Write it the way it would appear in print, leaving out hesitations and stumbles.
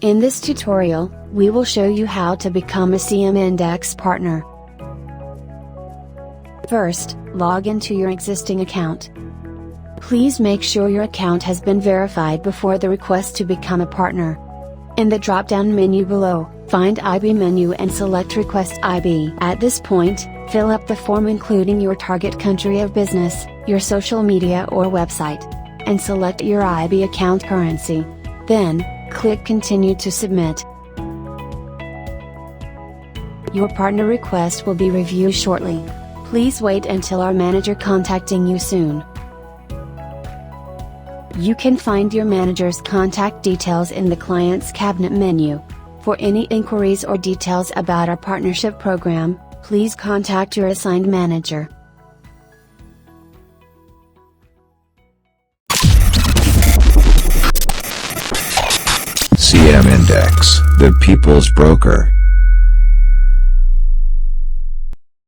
In this tutorial, we will show you how to become a CM Index partner. First, log into your existing account. Please make sure your account has been verified before the request to become a partner. In the drop-down menu below, find IB menu and select Request IB. At this point, fill up the form including your target country of business, your social media or website, and select your IB account currency. Then, click Continue to submit. Your partner request will be reviewed shortly. Please wait until our manager contacting you soon. You can find your manager's contact details in the Client's Cabinet menu. For any inquiries or details about our partnership program, please contact your assigned manager. CM Index, the people's broker.